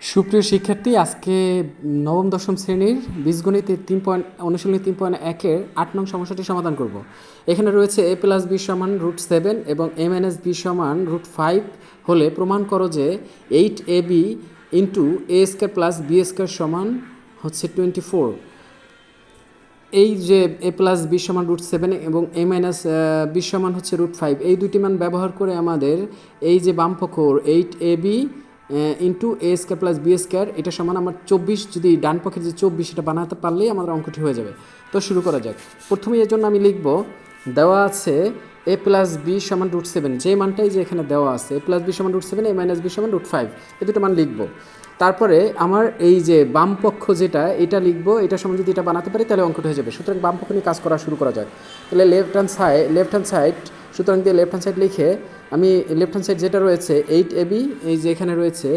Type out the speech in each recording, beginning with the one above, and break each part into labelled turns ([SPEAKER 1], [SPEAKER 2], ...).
[SPEAKER 1] সুপ্রিয় শিক্ষার্থী, আজকে নবম দশম শ্রেণীর বীজগণিতে অনুশীলনী 3.1-এর 8 নং সমস্যাটি সমাধান করব। এখানে রয়েছে a প্লাস বি সমান √7 এবং a মাইনাস বি সমান √5 হলে প্রমাণ করো যে 8ab into a square plus B square সমান হচ্ছে 24। এই যে a প্লাস বি সমান √7 এবং a মাইনাস বি সমান হচ্ছে √5, এই দুটি মান ব্যবহার করে আমাদের এই যে বামপক্ষ 8ab ইন্টু এ স্কোয়ার প্লাস বি স্কোয়ার এটা সমান আমার 24, যদি ডান পক্ষের যে 24 এটা বানাতে পারলেই আমাদের অঙ্কটি হয়ে যাবে। তো শুরু করা যাক। প্রথমে এর জন্য আমি লিখব, দেওয়া আছে এ প্লাস বি সমান √7, যে মানটাই যে এখানে দেওয়া আছে এ প্লাস বি সমান √7, এ মাইনাস বি সমান √5, এই দুটো মান লিখব। তারপরে আমার এই যে বাম পক্ষ যেটা এটা লিখবো, এটা সমান যদি এটা বানাতে পারি তাহলে অঙ্কটা হয়ে যাবে। সুতরাং বাম পক্ষ নিয়ে কাজ করা শুরু করা যাক। তাহলে লেফট হ্যান্ড সাইড, সুতরাং দিয়ে লেফট হ্যান্ড সাইড লিখে আমি লেফট হ্যান্ড সাইড যেটা রয়েছে 8ab, এই যে এখানে রয়েছে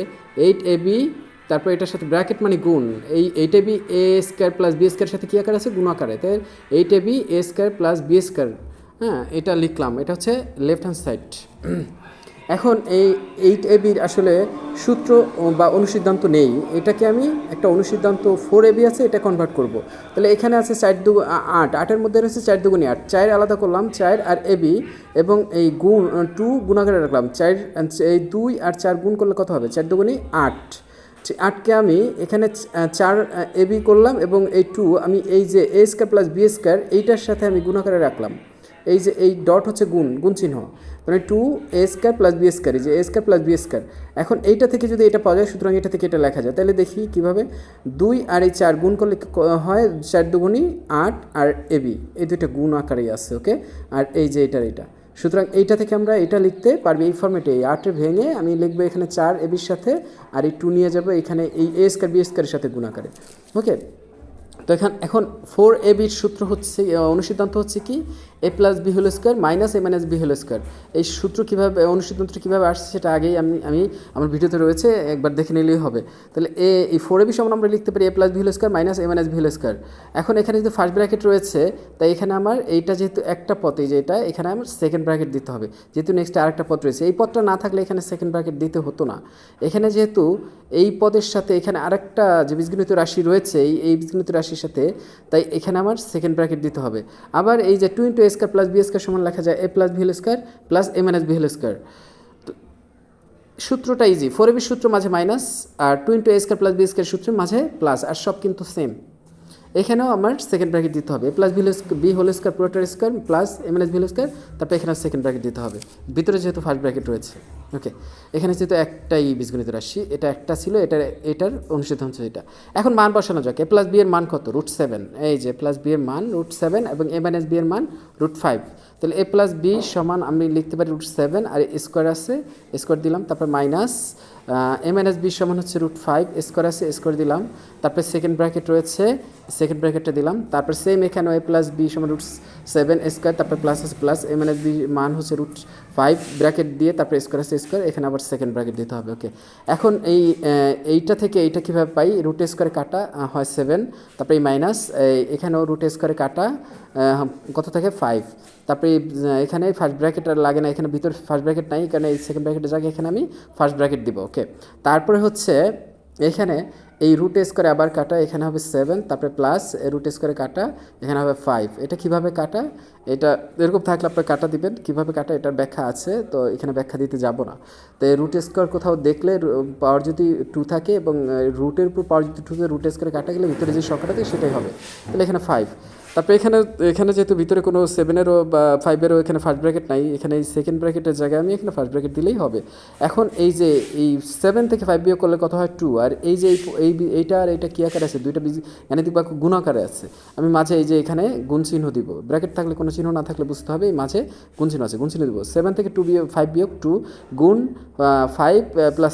[SPEAKER 1] 8ab, তারপর এটার সাথে ব্র্যাকেট মানে গুণ, এই 8ab এ স্কোয়ার প্লাস বি স্কোয়ারের সাথে কী আকার আছে, গুণ আকারে, তাই 8ab এ স্কোয়ার প্লাস বি স্কোয়ার, হ্যাঁ এটা লিখলাম। এটা হচ্ছে লেফট হ্যান্ড সাইড। এখন এই 8ab আসলে সূত্র বা অনুসিদ্ধান্ত নেই, এটাকে আমি একটা অনুসিদ্ধান্ত 4ab আছে এটা কনভার্ট করব। তাহলে এখানে আছে 4 2 8, 8-এর মধ্যে রয়েছে 4 2 8, 4 আলাদা করলাম, 4 আর ab এবং এই গুণ 2 গুণাকারে রাখলাম, 4 এই 2 আর 4 গুণ করলে কত হবে, 4 2 8। 8কে আমি এখানে 4 ab করলাম এবং এই 2 আমি এই যে a square plus B square এইটার সাথে আমি গুণাকারে রাখলাম। এই যে এই ডট হচ্ছে গুণ চিহ্ন, মানে 2 a square plus B square, এই যে a square plus B square. এখন এইটা থেকে যদি এটা পাওয়া যায়, সুতরাং এটা থেকে এটা লেখা যায়। তাহলে দেখি কীভাবে, 2 আর এই 4 গুণ করলে হয় 4 2 8 আর ab, এই দুইটা গুণ আকারেই আছে, ওকে। আর এই যে এটা, সুতরাং এইটা থেকে আমরা এটা লিখতে পারবি এই ফর্মেটে, এই 8 ভেঙে আমি লিখবো এখানে 4 ab-র সাথে, আর এই 2 নিয়ে যাবো এখানে এই a স্কোয়ার বি স্কোয়ারের সাথে গুণ আকারে, ওকে। তো এখন 4ab-র সূত্র হচ্ছে, অনুসিদ্ধান্ত হচ্ছে কি, A plus B whole square minus A minus B whole square. এই সূত্র কীভাবে, অনুসিদ্ধান্তটা কীভাবে আসছে সেটা আগেই আমি আমার ভিডিওতে রয়েছে, একবার দেখে নিলেই হবে। তাহলে এই 4ab সমান আমরা লিখতে পারি A plus B whole square minus A minus B whole square. এখন এখানে যেহেতু ফার্স্ট ব্র্যাকেট রয়েছে, তাই এখানে আমার এইটা যেহেতু একটা পথ, এই যে এটা, এখানে আমার সেকেন্ড ব্র্যাকেট দিতে হবে, যেহেতু নেক্সট আরেকটা পথ রয়েছে। এই পথটা না থাকলে এখানে সেকেন্ড ব্র্যাকেট দিতে হতো না। এখানে যেহেতু এই পদের সাথে এখানে আরেকটা যে বীজগণিত রাশি রয়েছে, এই বীজগণিত রাশির সাথে, তাই এখানে আমার সেকেন্ড ব্র্যাকেট দিতে হবে। আবার এই যে 2 × a square plus B square সমান লেখা যায় A plus B whole square plus A minus B whole square. সূত্রটা ইজি, 4ab সূত্র মাঝে মাইনাস, আর 2 × a square plus B square সূত্রের মাঝে প্লাস, আর সব কিন্তু সেম। এখানেও আমার সেকেন্ড ব্র্যাকেট দিতে হবে, A plus B whole square পুরোটার square plus A minus B whole square, তারপর এখানে সেকেন্ড ব্র্যাকেট দিতে হবে, ভিতরে যেহেতু ফার্স্ট ব্র্যাকেট রয়েছে, ওকে। এখানে যেহেতু একটাই বীজগণিত রাশি, এটা একটা ছিল, এটার অনুসিদ্ধান্ত হচ্ছে এটা। এখন মান বসানো যাক, এ প্লাস বি এর মান কত, √7, এই যে প্লাস বি এর মান √7 এবং এ মাইনাস বি এর মান √5। তাহলে এ প্লাস বি সমান আমি লিখতে পারি √7, আর স্কোয়ার আছে স্কোয়ার দিলাম, তারপর মাইনাস এ মাইনাস বি সমান হচ্ছে √5, স্কোয়ার আছে স্কোয়ার দিলাম, তারপর সেকেন্ড ব্র্যাকেট রয়েছে, সেকেন্ড ব্র্যাকেটটা দিলাম, তারপর সেম এখানে এ প্লাস বি সমান √7 স্কোয়ার, তারপর প্লাস আছে প্লাস, এ মাইনাস বি মান হচ্ছে √5 ব্র্যাকেট দিয়ে, তারপর স্কোয়ার আছে স্কোয়ার, এখানে আবার সেকেন্ড ব্র্যাকেট দিতে হবে, ওকে। এখন এইটা থেকে এইটা কীভাবে পাই, রুট স্কোয়ারে কাটা হয় 7, তারপরে এই মাইনাস, এখানেও রুট স্কোয়ারে কাটা কত থাকে 5, তারপরে এখানে ফার্স্ট ব্র্যাকেট আর লাগে না, এখানে ভিতরে ফার্স্ট ব্র্যাকেট নাই, কারণ এই সেকেন্ড ব্র্যাকেটের জায়গায় এখানে আমি ফার্স্ট ব্র্যাকেট দিব, ওকে। তারপরে হচ্ছে এখানে এই রুট স্কোয়ারে আবার কাটা, এখানে হবে 7, তারপরে প্লাস রুট স্কোয়ারে কাটা, এখানে হবে 5। এটা কিভাবে কাটা, এটা এরকম থাকলে আপনার কাটা দিবেন, কিভাবে কাটা এটার ব্যাখ্যা আছে, তো এখানে ব্যাখ্যা দিতে যাব না। তো এই রুট স্কোয়ার কোথাও দেখলে পাওয়ার যদি 2 থাকে এবং রুটের উপর পাওয়ার যদি 2 থাকে, রুট স্কোয়ারে কাটা গেলে ভিতরে যে সংখ্যাটা থাকে সেটাই হবে। তাহলে এখানে 5, তারপরে এখানে যেহেতু ভিতরে কোনো 7-এরও বা 5-এরও এখানে ফার্স্ট ব্র্যাকেট নাই, এখানে এই সেকেন্ড ব্র্যাকেটের জায়গায় আমি এখানে ফার্স্ট ব্র্যাকেট দিলেই হবে। এখন এই যে এই 7 থেকে 5 বিয়োগ করলে কত হয় 2, আর এই যে এইটা আর এইটা কী আকারে আছে, দুইটা গাণিতিক বাক্য গুণ আকারে আছে, আমি মাঝে এই যে এখানে গুণ চিহ্ন দিব, ব্র্যাকেট থাকলে কোনো চিহ্ন না থাকলে বুঝতে হবে, এই মাঝে গুণ চিহ্ন আছে, গুণ চিহ্ন দিব। 7 থেকে 5 বিয়োগ 2 গুণ 5 প্লাস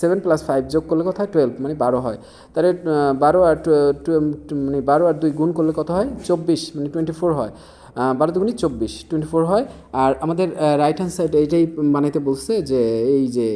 [SPEAKER 1] 7 প্লাস 5 যোগ করলে কত হয় 12, মানে 12 হয়। তাহলে 12 আর 2 মানে 12 আর 2 গুণ করলে কত হয় 24, মানে 24 হয়। 12 দুগুণি 24, 24 হয়। আর আমাদের রাইট হ্যান্ড সাইড এইটাই বানাইতে বলছে যে এই যে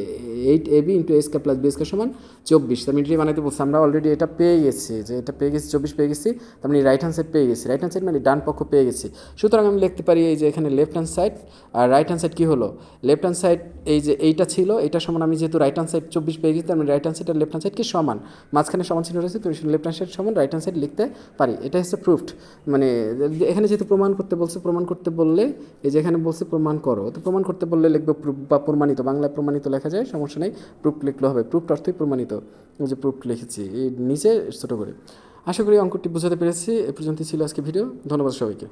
[SPEAKER 1] 8ab into a square plus b square সমান 24, তার মানে এটাই বানাইতে বলছে। আমরা অলরেডি এটা পেয়ে গেছি, যে এটা পেয়ে গেছি 24 পেয়ে গেছি, তার মানে রাইট হ্যান্ড সাইড পেয়ে গেছি। রাইট হ্যান্ড সাইড মানে ডান পক্ষ পেয়ে গেছি। সুতরাং আমি লিখতে পারি এই যে এখানে লেফট হ্যান্ড সাইড আর রাইট হ্যান্ড সাইড কী হলো, লেফট হ্যান্ড সাইড এই যে এইটা ছিল, এটা সমান আমি যেহেতু রাইট হ্যান্ড সাইড 24 পেয়ে গেছি, তার মানে রাইট হ্যান্ড সাইড আর লেফট হ্যান্ড সাইড কি সমান, মাঝখানে সমান চিহ্ন রয়েছে, তো লেফট হ্যান্ড সাইড সমান রাইট হ্যান্ড সাইড লিখতে পারি। এটা হচ্ছে প্রুফড। মানে এখানে যেহেতু প্রমাণ করতে বলছে, প্রমাণ করতে বললে এই যে এখানে বলছে প্রমাণ করো, তো প্রমাণ করতে বললে লিখবে প্রুফ বা প্রমাণিত, বাংলায় প্রমাণিত লেখা যায়, সমস্যা নেই, প্রুফ লিখলে হবে। প্রুফ অর্থই প্রমাণিত, এই যে প্রুফ লিখেছি এই নিচে ছোটো করে। আশা করি অঙ্কটি বোঝাতে পেরেছি। এ পর্যন্তই ছিল আজকে ভিডিও। ধন্যবাদ সবাইকে।